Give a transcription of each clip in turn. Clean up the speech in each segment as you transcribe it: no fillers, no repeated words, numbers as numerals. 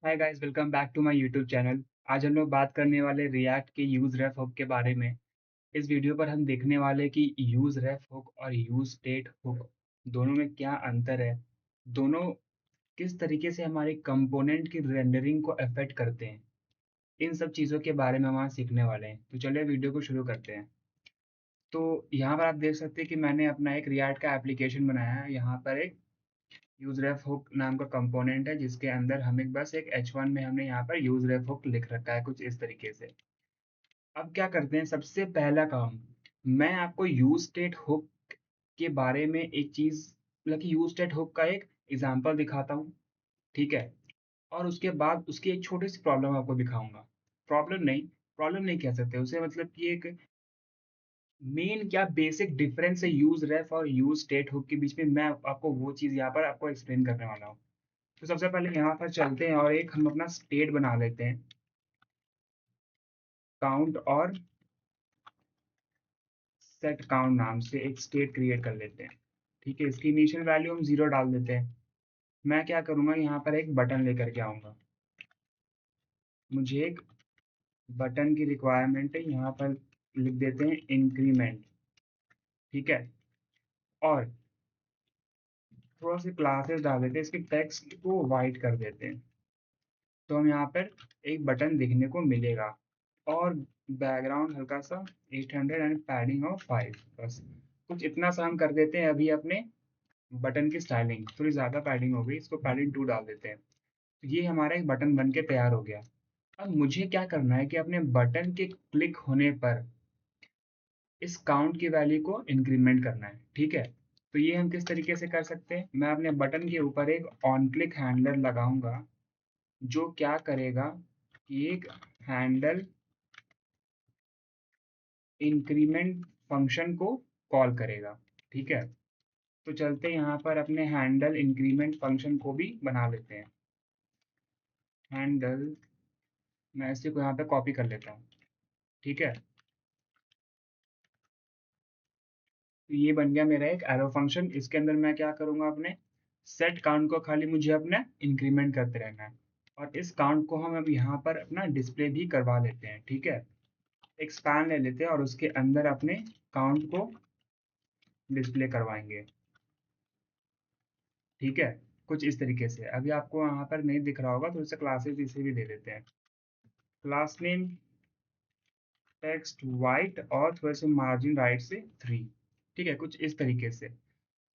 Hi guys, welcome back to my YouTube channel. आज हम लोग बात करने वाले रिएक्ट के यूज रेफ हुक के बारे में। इस वीडियो पर हम देखने वाले कि यूज रेफ हुक और यूज स्टेट हुक दोनों में क्या अंतर है, दोनों किस तरीके से हमारे कंपोनेंट की रेंडरिंग को अफेक्ट करते हैं। इन सब चीज़ों के बारे में हम आज सीखने वाले हैं, तो चलिए वीडियो को शुरू करते हैं। तो यहाँ पर आप देख सकते हैं कि मैंने अपना एक रिएक्ट का एप्लीकेशन बनाया है। यहाँ पर एक यूजरेफ हुक नाम का कंपोनेंट है जिसके अंदर हमें बस एक h1 में हमने यहाँ पर यूजरेफ हुक लिख रखा है कुछ इस तरीके से। अब क्या करते हैं, सबसे पहला काम, मैं आपको यूज स्टेट हुक के बारे में एक चीज, मतलब कि यूज स्टेट हुक का एक एग्जांपल दिखाता हूँ। ठीक है। और उसके बाद उसकी एक छोटी सी प्रॉब्लम आपको दिखाऊंगा। प्रॉब्लम नहीं कह सकते उसे, मतलब कि एक मेन क्या बेसिक डिफरेंस है यूज रेफ और यूज स्टेट हुक के बीच में, मैं आपको वो चीज यहाँ पर आपको एक्सप्लेन करने वाला हूँ। तो सबसे पहले यहाँ पर चलते हैं और एक हम अपना स्टेट बना लेते हैं, काउंट और सेट काउंट नाम से एक स्टेट क्रिएट कर लेते हैं। ठीक है, इसकी इनिशियल वैल्यू हम 0 डाल देते हैं। मैं क्या करूँगा, यहाँ पर एक बटन लेकर के आऊँगा। मुझे एक बटन की रिक्वायरमेंट है, यहाँ पर लिख देते हैं इंक्रीमेंट। ठीक है। और थोड़ा सी क्लासेस डाल देते हैं, इसके टेक्स्ट को वाइट कर देते हैं। तो हम यहाँ पर एक बटन देखने को मिलेगा। और बैकग्राउंड हल्का सा 800 एंड पैडिंग ऑफ 5, बस कुछ इतना सा हम कर देते हैं। अभी अपने बटन की स्टाइलिंग थोड़ी ज़्यादा पैडिंग हो गई, इसको पैडिंग 2 डाल देते हैं। तो ये हमारा एक बटन बन के तैयार हो गया। अब मुझे क्या करना है कि अपने बटन के क्लिक होने पर इस काउंट की वैल्यू को इंक्रीमेंट करना है। ठीक है। तो ये हम किस तरीके से कर सकते हैं, मैं अपने बटन के ऊपर एक ऑन क्लिक हैंडलर लगाऊंगा, जो क्या करेगा कि एक हैंडल इंक्रीमेंट फंक्शन को कॉल करेगा। ठीक है। तो चलते हैं यहाँ पर अपने हैंडल इंक्रीमेंट फंक्शन को भी बना लेते हैं। हैंडल, मैं इसी को यहाँ पे कॉपी कर लेता हूँ। ठीक है। तो ये बन गया मेरा एक एरो फंक्शन। इसके अंदर मैं क्या करूँगा, अपने सेट काउंट को खाली मुझे अपना इंक्रीमेंट करते रहना है। और इस काउंट को हम अब यहाँ पर अपना डिस्प्ले भी करवा लेते हैं। ठीक है। एक स्पैन ले लेते हैं और उसके अंदर अपने काउंट को डिस्प्ले करवाएंगे। ठीक है। कुछ इस तरीके से, अभी आपको यहाँ पर नहीं दिख रहा होगा तो इसे क्लासेस इसे भी दे देते हैं। क्लास नेम टेक्स्ट वाइट और थोड़े से मार्जिन राइट से 3। ठीक है, कुछ इस तरीके से।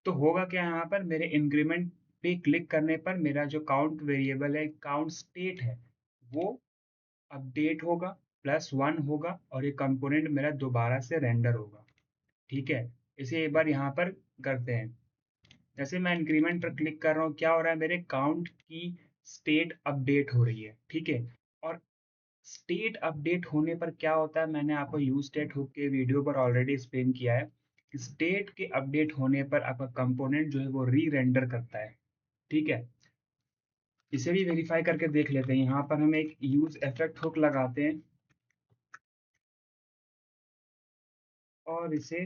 तो होगा क्या, यहाँ पर मेरे इंक्रीमेंट पे क्लिक करने पर मेरा जो काउंट वेरिएबल है, काउंट स्टेट है, वो अपडेट होगा, +1 होगा और ये कंपोनेंट मेरा दोबारा से रेंडर होगा। ठीक है। इसे एक बार यहाँ पर करते हैं। जैसे मैं इंक्रीमेंट पर क्लिक कर रहा हूँ, क्या हो रहा है, मेरे काउंट की स्टेट अपडेट हो रही है। ठीक है। और स्टेट अपडेट होने पर क्या होता है, मैंने आपको यूज स्टेट हुक के वीडियो पर ऑलरेडी एक्सप्लेन किया है कि स्टेट के अपडेट होने पर आपका कंपोनेंट जो है वो री रेंडर करता है। ठीक है। इसे भी वेरीफाई करके देख लेते हैं। यहाँ पर हम एक यूज इफेक्ट हुक लगाते हैं और इसे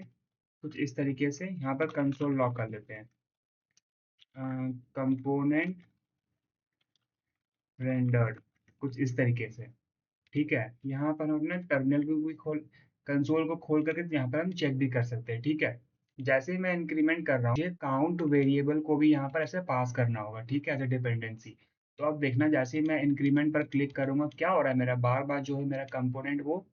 कुछ इस तरीके से यहाँ पर कंसोल लॉक कर लेते हैं, कंपोनेंट रेंडर्ड, कुछ इस तरीके से। ठीक है। यहाँ पर हम अपने टर्मिनल को भी खोल, कंसोल को खोल करके यहाँ पर हम चेक भी कर सकते हैं। ठीक है। जैसे ही मैं इंक्रीमेंट कर रहा हूँ, ये काउंट वेरिएबल को भी यहाँ पर ऐसे पास करना होगा। ठीक है, एज ए डिपेंडेंसी। तो अब देखना, जैसे ही मैं इंक्रीमेंट पर क्लिक करूंगा, क्या हो रहा है, मेरा बार बार जो है मेरा कंपोनेंट वो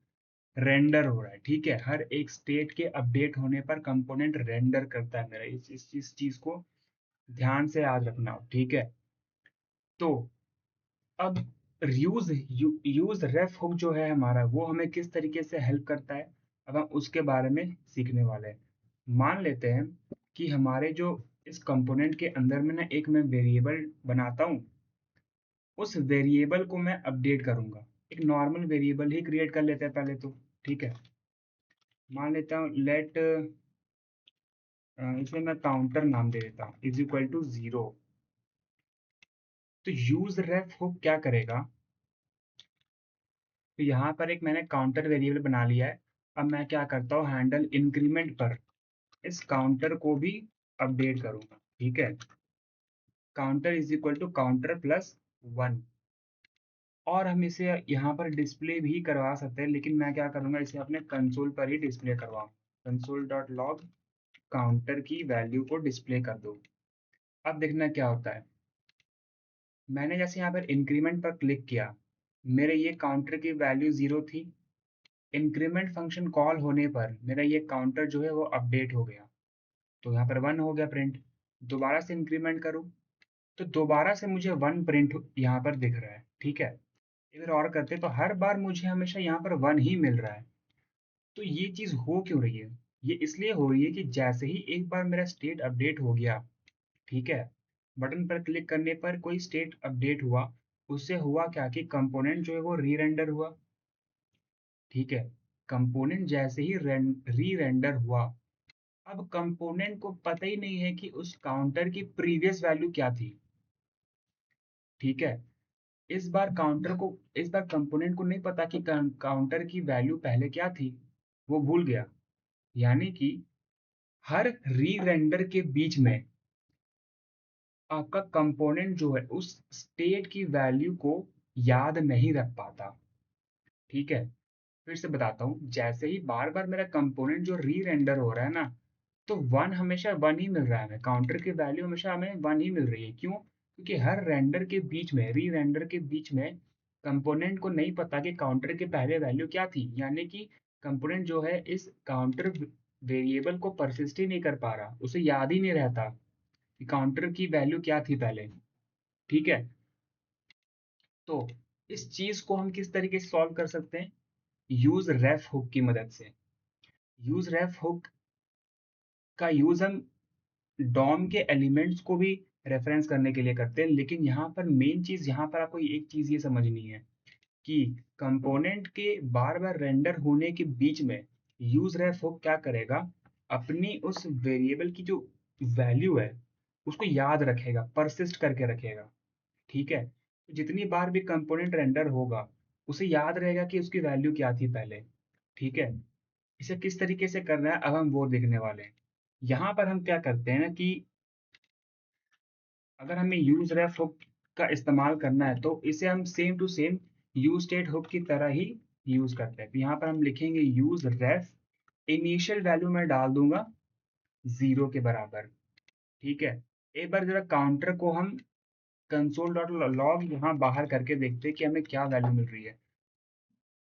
रेंडर हो रहा है। ठीक है। हर एक स्टेट के अपडेट होने पर कंपोनेंट रेंडर करता है मेरा। इस चीज को ध्यान से याद रखना। ठीक है। तो अब यूज यूज रेफ हुक जो है हमारा, वो हमें किस तरीके से हेल्प करता है, अब हम उसके बारे में सीखने वाले हैं। मान लेते हैं कि हमारे जो इस कंपोनेंट के अंदर में ना एक मैं वेरिएबल बनाता हूँ, उस वेरिएबल को मैं अपडेट करूंगा। एक नॉर्मल वेरिएबल ही क्रिएट कर लेते हैं पहले तो। ठीक है। मान लेता हूँ लेट, इसे मैं काउंटर नाम दे देता हूँ, इज इक्वल टू 0। तो यूज रेफ हुक क्या करेगा, तो यहाँ पर एक मैंने काउंटर वेरिएबल बना लिया है। अब मैं क्या करता हूँ, हैंडल इंक्रीमेंट पर इस काउंटर को भी अपडेट करूंगा। ठीक है। Counter is equal to counter +1। और हम इसे यहाँ पर डिस्प्ले भी करवा सकते हैं, लेकिन मैं क्या करूँगा, इसे अपने कंसोल पर ही डिस्प्ले करवाऊँ। कंसोल डॉट लॉग काउंटर की वैल्यू को डिस्प्ले कर दो। अब देखना क्या होता है। मैंने जैसे यहाँ पर इंक्रीमेंट पर क्लिक किया, मेरे ये काउंटर की वैल्यू 0 थी। इंक्रीमेंट फंक्शन कॉल होने पर मेरा ये काउंटर जो है वो अपडेट हो गया, तो यहाँ पर 1 हो गया प्रिंट। दोबारा से इंक्रीमेंट करूँ तो दोबारा से मुझे 1 प्रिंट यहाँ पर दिख रहा है, ठीक है। एक बार और करते तो हर बार मुझे हमेशा यहाँ पर 1 ही मिल रहा है। तो ये चीज़ हो क्यों रही है? ये इसलिए हो रही है कि जैसे ही एक बार मेरा स्टेट अपडेट हो गया, ठीक है, बटन पर क्लिक करने पर कोई स्टेट अपडेट हुआ, उससे हुआ क्या कि कंपोनेंट जो है वो री रेंडर हुआ, ठीक है। कंपोनेंट जैसे ही री रेंडर हुआ, अब कंपोनेंट को पता ही नहीं है कि उस काउंटर की प्रीवियस वैल्यू क्या थी, ठीक है। इस बार कंपोनेंट को नहीं पता कि काउंटर की वैल्यू पहले क्या थी, वो भूल गया। यानी कि हर री रेंडर के बीच में आपका कंपोनेंट जो है उस स्टेट की वैल्यू को याद नहीं रख पाता, ठीक है। फिर से बताता हूँ, जैसे ही बार बार मेरा कंपोनेंट जो री रेंडर हो रहा है ना, तो 1 हमेशा 1 ही मिल रहा है हमें, काउंटर की वैल्यू हमेशा हमें 1 ही मिल रही है। क्यों? क्योंकि हर रेंडर के बीच में, री रेंडर के बीच में कंपोनेंट को नहीं पता कि काउंटर के पहले वैल्यू क्या थी। यानी कि कंपोनेंट जो है इस काउंटर वेरिएबल को परसिस्ट ही नहीं कर पा रहा, उसे याद ही नहीं रहता कि काउंटर की वैल्यू क्या थी पहले, ठीक है। तो इस चीज को हम किस तरीके से सॉल्व कर सकते हैं? यूज रेफ हुक की मदद से। यूज रेफ हुक का यूज हम डॉम के एलिमेंट्स को भी रेफरेंस करने के लिए करते हैं, लेकिन यहाँ पर मेन चीज, यहाँ पर आपको एक चीज ये समझनी है कि कंपोनेंट के बार बार रेंडर होने के बीच में यूज रेफ हुक क्या करेगा, अपनी उस वेरिएबल की जो वैल्यू है उसको याद रखेगा, परसिस्ट करके रखेगा, ठीक है। तो जितनी बार भी कंपोनेंट रेंडर होगा, उसे याद रहेगा कि उसकी वैल्यू क्या थी पहले, ठीक है। इसे किस तरीके से करना है अब हम वो देखने वाले हैं। यहाँ पर हम क्या करते हैं ना कि अगर हमें यूज रेफ हुक का इस्तेमाल करना है तो इसे हम same to same use state hook की तरह ही यूज करते हैं। तो यहाँ पर हम लिखेंगे यूज रेफ, इनिशियल वैल्यू मैं डाल दूंगा 0 के बराबर, ठीक है। एक बार जरा काउंटर को हम कंसोल डॉट लॉग यहाँ बाहर करके देखते हैं कि हमें क्या वैल्यू मिल रही है।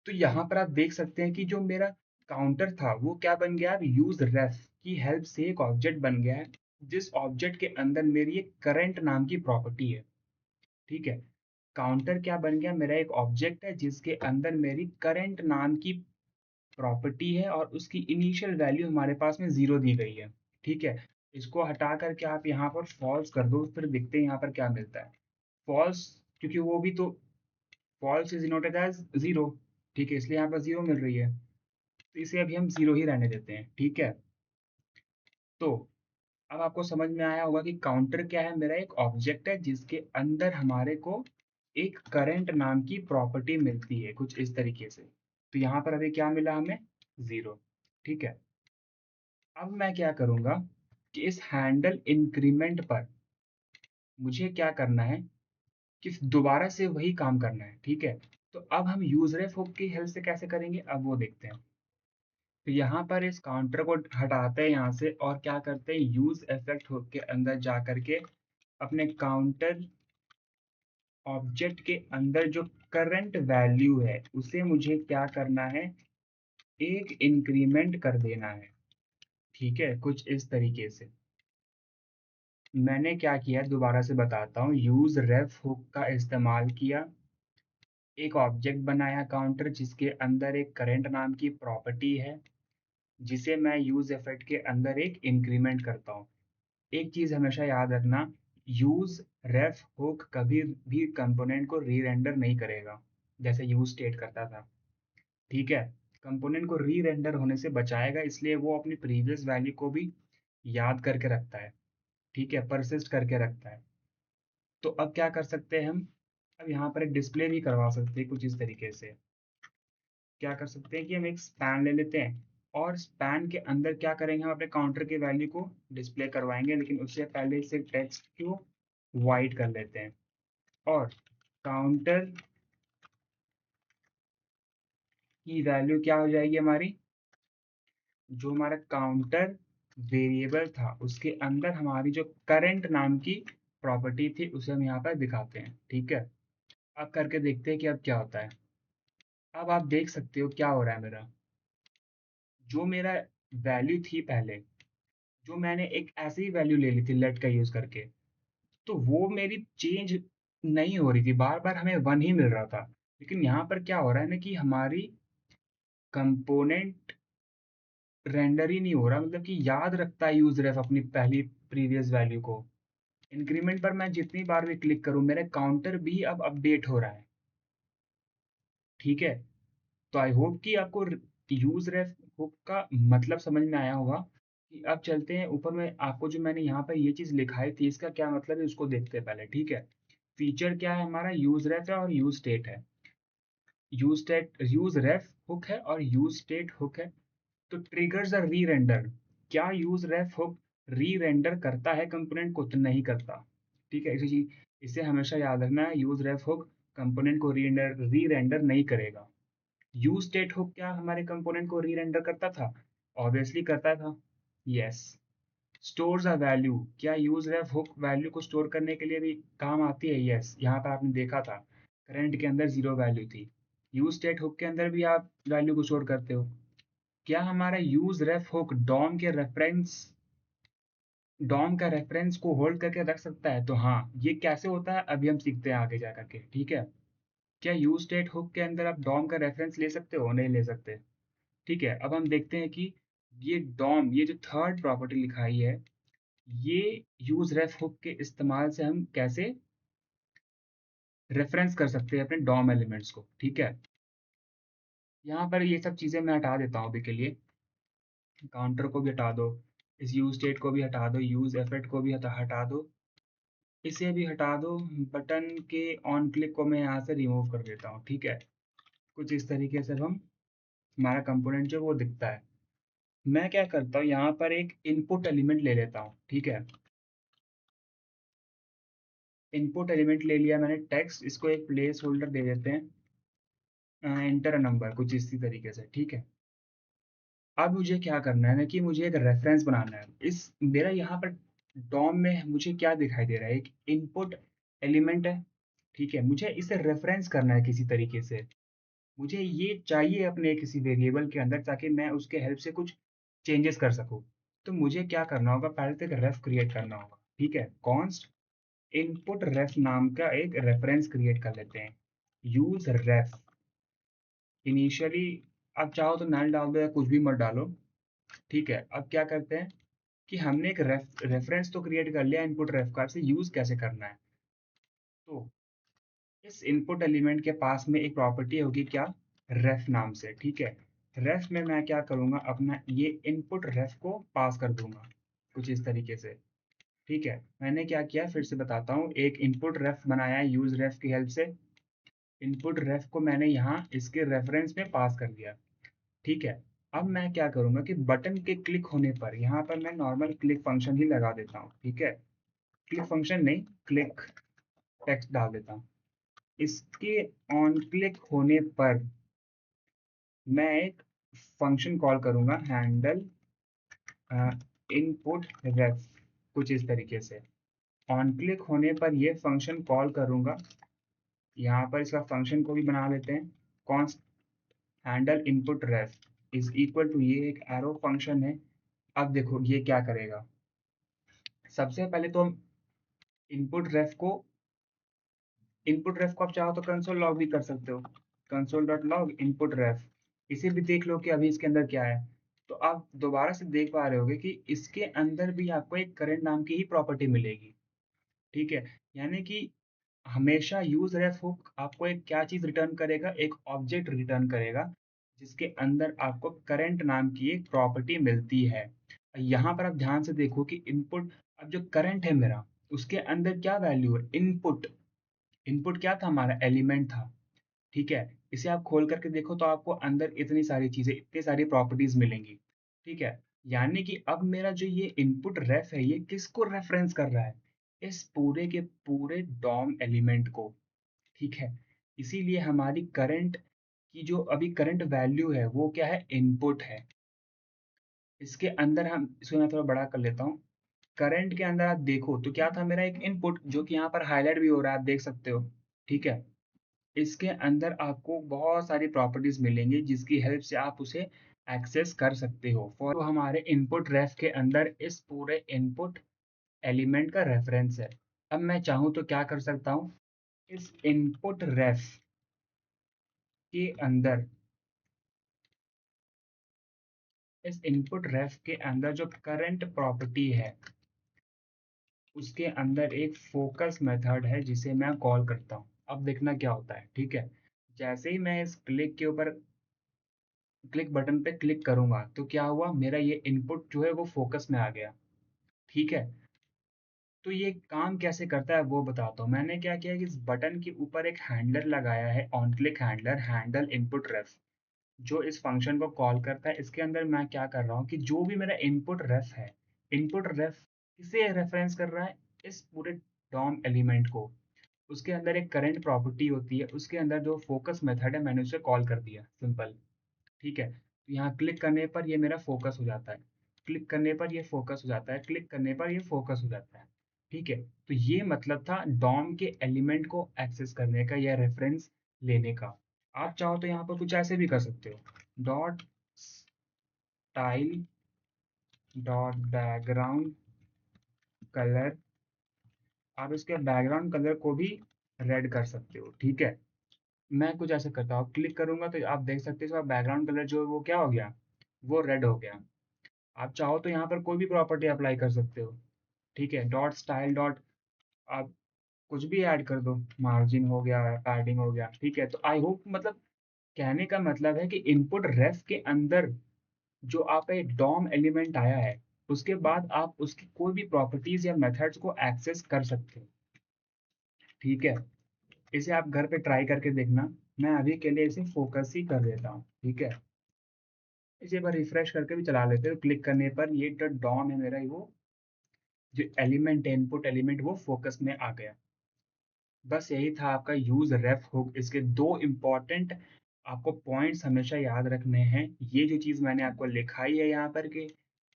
तो यहाँ पर आप देख सकते हैं कि जो मेरा काउंटर था वो क्या बन गया, अब यूज रेफ की हेल्प से एक ऑब्जेक्ट बन गया है, जिस ऑब्जेक्ट के अंदर मेरी एक करंट नाम की प्रॉपर्टी है, ठीक है। काउंटर क्या बन गया, मेरा एक ऑब्जेक्ट है जिसके अंदर मेरी करंट नाम की प्रॉपर्टी है और उसकी इनिशियल वैल्यू हमारे पास में 0 दी गई है, ठीक है। इसको हटा करके आप यहाँ पर फॉल्स कर दो, फिर देखते हैं यहाँ पर क्या मिलता है। फॉल्स, क्योंकि वो भी तो फॉल्स इज नोटेड एज 0, ठीक है, इसलिए यहाँ पर 0 मिल रही है। तो इसे अभी हम 0 ही रहने देते हैं, ठीक है। तो अब आपको समझ में आया होगा कि काउंटर क्या है, मेरा एक ऑब्जेक्ट है जिसके अंदर हमारे को एक करंट नाम की प्रॉपर्टी मिलती है कुछ इस तरीके से। तो यहाँ पर अभी क्या मिला हमें, 0, ठीक है। अब मैं क्या करूँगा कि इस हैंडल इंक्रीमेंट पर मुझे क्या करना है कि दोबारा से वही काम करना है, ठीक है। तो अब हम यूजरेफ हुक की हेल्प से कैसे करेंगे, अब वो देखते हैं। तो यहाँ पर इस काउंटर को हटाते हैं यहाँ से और क्या करते हैं, यूज इफेक्ट हुक के अंदर जा करके अपने काउंटर ऑब्जेक्ट के अंदर जो करंट वैल्यू है उसे मुझे क्या करना है, एक इंक्रीमेंट कर देना है, ठीक है, कुछ इस तरीके से। मैंने क्या किया दोबारा से बताता हूँ, यूज रेफ हुक का इस्तेमाल किया, एक ऑब्जेक्ट बनाया काउंटर जिसके अंदर एक करंट नाम की प्रॉपर्टी है, जिसे मैं यूज इफेक्ट के अंदर एक इंक्रीमेंट करता हूँ। एक चीज हमेशा याद रखना, यूज रेफ हुक कभी भी कंपोनेंट को री रेंडर नहीं करेगा जैसे यूज स्टेट करता था, ठीक है। कंपोनेंट को री रेंडर होने से बचाएगा, इसलिए वो अपनी प्रीवियस वैल्यू को भी याद करके रखता है, ठीक है, परसिस्ट करके रखता है। तो अब क्या कर सकते हैं हम, अब यहाँ पर एक डिस्प्ले भी करवा सकते हैं कुछ इस तरीके से। क्या कर सकते हैं कि हम एक स्पैन ले लेते हैं और स्पैन के अंदर क्या करेंगे, हम अपने काउंटर की वैल्यू को डिस्प्ले करवाएंगे, लेकिन उससे पहले इसे टेक्स्ट को वाइट कर लेते हैं और काउंटर की वैल्यू क्या हो जाएगी हमारी, जो हमारा काउंटर वेरिएबल था उसके अंदर हमारी जो करंट नाम की प्रॉपर्टी थी उसे हम यहाँ पर दिखाते हैं। ठीक है, अब करके देखते हैं कि अब क्या होता है। अब आप देख सकते हो क्या हो रहा है मेरा, जो मेरा वैल्यू थी पहले, जो मैंने एक ऐसी ही वैल्यू ले ली थी लेट का यूज करके, तो वो मेरी चेंज नहीं हो रही थी, बार बार हमें वन ही मिल रहा था। लेकिन यहाँ पर क्या हो रहा है ना कि हमारी कंपोनेंट रेंडर ही नहीं हो रहा, मतलब कि याद रखता है यूज रेफ अपनी पहली प्रीवियस वैल्यू को। इंक्रीमेंट पर मैं जितनी बार भी क्लिक करूं मेरा काउंटर भी अब अपडेट हो रहा है। ठीक है, तो आई होप कि आपको यूज रेफ हुक का मतलब समझ में आया होगा। कि अब चलते हैं ऊपर में, आपको जो मैंने यहाँ पर ये चीज़ लिखाई थी इसका क्या मतलब है उसको देखते हैं पहले। ठीक है, फीचर क्या है हमारा, यूज रेफ है और यूज स्टेट है। यूज स्टेट, यूज रेफ हुक है और यूज स्टेट हुक है। तो ट्रिगर्स अ री रेंडर, क्या यूज रेफ हुक री रेंडर करता है कंपोनेंट को, तो नहीं करता। ठीक है, इसी चीज, इसे हमेशा याद रखना है, यूज रेफ हुक कंपोनेंट को री रेंडर नहीं करेगा। यूज स्टेट हुक क्या हमारे कंपोनेंट को री रेंडर करता था, ऑब्वियसली करता था। यस, स्टोर्स अ वैल्यू, क्या यूज रेफ हुक वैल्यू को स्टोर करने के लिए भी काम आती है। यस, यहाँ पर आपने देखा था करंट के अंदर जीरो वैल्यू थी, यूज स्टेट हुक के अंदर भी आप वैल्यू को स्टोर करते हो। क्या हमारा यूज रेफ हुक डॉम का रेफरेंस को होल्ड करके रख सकता है, तो हाँ, ये कैसे होता है अभी हम सीखते हैं आगे जा करके। ठीक है, क्या यूज स्टेट हुक के अंदर आप डॉम का रेफरेंस ले सकते हो, नहीं ले सकते। ठीक है, अब हम देखते हैं कि ये डॉम, ये जो थर्ड प्रॉपर्टी लिखाई है, ये यूज रेफ हुक के इस्तेमाल से हम कैसे रेफरेंस कर सकते हैं अपने डॉम एलिमेंट्स को। ठीक है, यहाँ पर ये सब चीज़ें मैं हटा देता हूँ अभी के लिए, काउंटर को भी हटा दो, इस यूज स्टेट को भी हटा दो, यूज एफेक्ट को भी हटा दो, इसे भी हटा दो, बटन के ऑन क्लिक को मैं यहाँ से रिमूव कर देता हूँ। ठीक है, कुछ इस तरीके से हम हमारा कंपोनेंट जो वो दिखता है। मैं क्या करता हूँ, यहाँ पर एक इनपुट एलिमेंट ले लेता हूँ। ठीक है, इनपुट एलिमेंट ले लिया मैंने, टेक्स्ट, इसको एक प्लेस होल्डर दे देते हैं, एंटर नंबर, कुछ इसी तरीके से। ठीक है, अब मुझे क्या करना है ना कि मुझे एक रेफरेंस बनाना है। इस मेरा यहाँ पर डॉम में मुझे क्या दिखाई दे रहा है, एक इनपुट एलिमेंट है। ठीक है, मुझे इसे रेफरेंस करना है किसी तरीके से, मुझे ये चाहिए अपने किसी वेरिएबल के अंदर ताकि मैं उसके हेल्प से कुछ चेंजेस कर सकूं। तो मुझे क्या करना होगा, पहले तो एक रेफ क्रिएट करना होगा। ठीक है, कॉन्स्ट इनपुट रेफ नाम का एक रेफरेंस क्रिएट कर लेते हैं, यूज रेफ इनिशियली। आप चाहो तो नल डाल दो या कुछ भी मत डालो। ठीक है, अब क्या करते हैं कि हमने एक रेफरेंस तो क्रिएट कर लिया इनपुट रेफ का, से यूज कैसे करना है। तो इस इनपुट एलिमेंट के पास में एक प्रॉपर्टी होगी क्या, रेफ नाम से। ठीक है, रेफ में मैं क्या करूंगा, अपना ये इनपुट रेफ को पास कर दूंगा कुछ इस तरीके से। ठीक है, मैंने क्या किया फिर से बताता हूँ, एक इनपुट रेफ बनाया है यूज रेफ की हेल्प से, इनपुट रेफ को मैंने यहाँ इसके रेफरेंस में पास कर दिया। ठीक है, अब मैं क्या करूंगा कि बटन के क्लिक होने पर यहाँ पर मैं नॉर्मल क्लिक फंक्शन ही लगा देता हूँ। ठीक है, क्लिक फंक्शन नहीं, क्लिक टेक्स्ट डाल देता हूँ। इसके ऑन क्लिक होने पर मैं एक फंक्शन कॉल करूंगा, हैंडल इनपुट रेफ, कुछ इस तरीके से। ऑन क्लिक होने पर ये फंक्शन कॉल करूंगा, यहाँ पर इसका फंक्शन को भी बना लेते हैं, const handle input ref is equal to, ये एक एरो फंक्शन है। अब देखो ये क्या करेगा, सबसे पहले तो हम इनपुट रेफ को इनपुट रेफ को आप चाहो तो कंसोल लॉग भी कर सकते हो, कंसोल डॉट लॉग इनपुट रेफ, इसे भी देख लो कि अभी इसके अंदर क्या है। तो आप दोबारा से देख पा रहे होगे कि इसके अंदर भी आपको एक करंट नाम की ही प्रॉपर्टी मिलेगी। ठीक है, यानी कि हमेशा यूज रेफ हुक आपको एक क्या चीज रिटर्न करेगा, एक ऑब्जेक्ट रिटर्न करेगा जिसके अंदर आपको करंट नाम की एक प्रॉपर्टी मिलती है। यहाँ पर आप ध्यान से देखो कि इनपुट, अब जो करंट है मेरा उसके अंदर क्या वैल्यू है, इनपुट। इनपुट क्या था हमारा, एलिमेंट था। ठीक है, इसे आप खोल करके देखो तो आपको अंदर इतनी सारी चीजें, इतनी सारी प्रॉपर्टीज मिलेंगी। ठीक है, यानी कि अब मेरा जो ये इनपुट रेफ है ये किसको रेफरेंस कर रहा है, इस पूरे के पूरे डॉम एलिमेंट को। ठीक है, इसीलिए हमारी करंट कि जो अभी करंट वैल्यू है वो क्या है, इनपुट है। इसके अंदर हम इसको मैं थोड़ा बड़ा कर लेता हूँ। करंट के अंदर आप देखो तो क्या था, मेरा एक इनपुट जो कि यहाँ पर हाईलाइट भी हो रहा है, आप देख सकते हो। ठीक है। इसके अंदर आपको बहुत सारी प्रॉपर्टीज मिलेंगी जिसकी हेल्प से आप उसे एक्सेस कर सकते हो। फॉर हमारे इनपुट रेफ के अंदर इस पूरे इनपुट एलिमेंट का रेफरेंस है। अब मैं चाहूँ तो क्या कर सकता हूँ, इस इनपुट रेफ के अंदर इस इनपुट रेफ के अंदर जो करंट प्रॉपर्टी है उसके अंदर एक फोकस मेथड है जिसे मैं कॉल करता हूँ। अब देखना क्या होता है। ठीक है। जैसे ही मैं इस क्लिक के ऊपर क्लिक बटन पे क्लिक करूंगा तो क्या हुआ, मेरा ये इनपुट जो है वो फोकस में आ गया। ठीक है। तो ये काम कैसे करता है वो बताता हूँ। मैंने क्या किया कि इस बटन के ऊपर एक हैंडलर लगाया है, on click handler, handle input ref, जो इस फंक्शन को कॉल करता है। इसके अंदर मैं क्या कर रहा हूँ कि जो भी मेरा इनपुट रेफ है, इनपुट रेफ किसे रेफरेंस कर रहा है, इस पूरे डॉम एलिमेंट को। उसके अंदर एक करंट प्रॉपर्टी होती है, उसके अंदर जो फोकस मेथड है मैंने उसे कॉल कर दिया, सिंपल। ठीक है। तो यहाँ क्लिक करने पर ये मेरा फोकस हो जाता है, क्लिक करने पर ये फोकस हो जाता है, क्लिक करने पर ये फोकस हो जाता है। ठीक है। तो ये मतलब था डॉम के एलिमेंट को एक्सेस करने का या रेफरेंस लेने का। आप चाहो तो यहाँ पर कुछ ऐसे भी कर सकते हो, dot style dot background colour. आप इसके बैकग्राउंड कलर को भी रेड कर सकते हो। ठीक है। मैं कुछ ऐसे करता हूँ, क्लिक करूंगा तो आप देख सकते हो बैकग्राउंड कलर जो है वो क्या हो गया, वो रेड हो गया। आप चाहो तो यहाँ पर कोई भी प्रॉपर्टी अप्लाई कर सकते हो। ठीक है। डॉट स्टाइल डॉट, आप कुछ भी ऐड कर दो, मार्जिन हो गया, पैडिंग हो गया। ठीक है। तो आई होप, मतलब कहने का मतलब है कि इनपुट रेफ के अंदर जो आप एक डॉम एलिमेंट आया है उसके बाद आप उसकी कोई भी प्रॉपर्टीज या मेथड्स को एक्सेस कर सकते हो। ठीक है। इसे आप घर पे ट्राई करके देखना। मैं अभी के लिए इसे फोकस ही कर देता हूँ। ठीक है। इसे एक बार रिफ्रेश करके भी चला लेते हो, क्लिक करने पर ये जो डॉम है मेरा, वो जो एलिमेंट है, इनपुट एलिमेंट, वो फोकस में आ गया। बस यही था आपका यूज रेफ हुक। इसके दो इम्पॉर्टेंट आपको पॉइंट्स हमेशा याद रखने हैं। ये जो चीज़ मैंने आपको लिखाई है यहाँ पर कि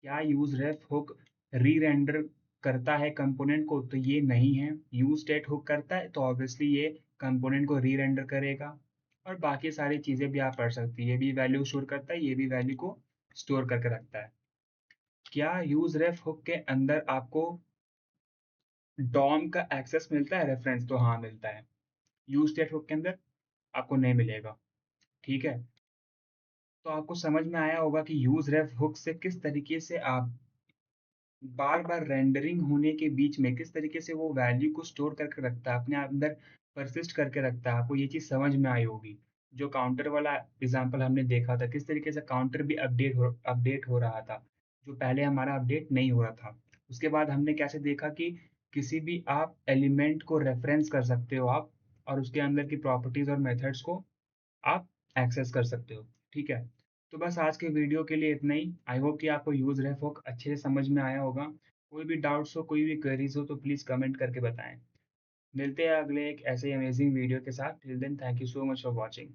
क्या यूज रेफ हुक री रेंडर करता है कंपोनेंट को, तो ये नहीं है। यूज स्टेट हुक करता है तो ऑब्वियसली ये कंपोनेंट को री रेंडर करेगा। और बाकी सारी चीज़ें भी आप पढ़ सकती है, ये भी वैल्यू स्टोर करता है, ये भी वैल्यू को स्टोर करके रखता है। क्या यूज रेफ हुक के अंदर आपको डॉम का एक्सेस मिलता है, रेफरेंस? तो हाँ, मिलता है। यूज स्टेट हुक के अंदर आपको नहीं मिलेगा। ठीक है। तो आपको समझ में आया होगा कि यूज रेफ हुक से किस तरीके से आप बार बार रेंडरिंग होने के बीच में किस तरीके से वो वैल्यू को स्टोर करके रखता है, अपने अंदर परसिस्ट करके रखता है। आपको ये चीज़ समझ में आई होगी। जो काउंटर वाला एग्जांपल हमने देखा था, किस तरीके से काउंटर भी अपडेट हो रहा था, जो पहले हमारा अपडेट नहीं हो रहा था। उसके बाद हमने कैसे देखा कि किसी भी आप एलिमेंट को रेफरेंस कर सकते हो आप, और उसके अंदर की प्रॉपर्टीज और मेथड्स को आप एक्सेस कर सकते हो। ठीक है। तो बस आज के वीडियो के लिए इतना ही। आई होप कि आपको यूज रेफ वर्क अच्छे से समझ में आया होगा। कोई भी डाउट्स हो, कोई भी क्वेरीज हो तो प्लीज़ कमेंट करके बताएं। मिलते हैं अगले एक ऐसे अमेजिंग वीडियो के साथ। Till then, thank you so much for watching.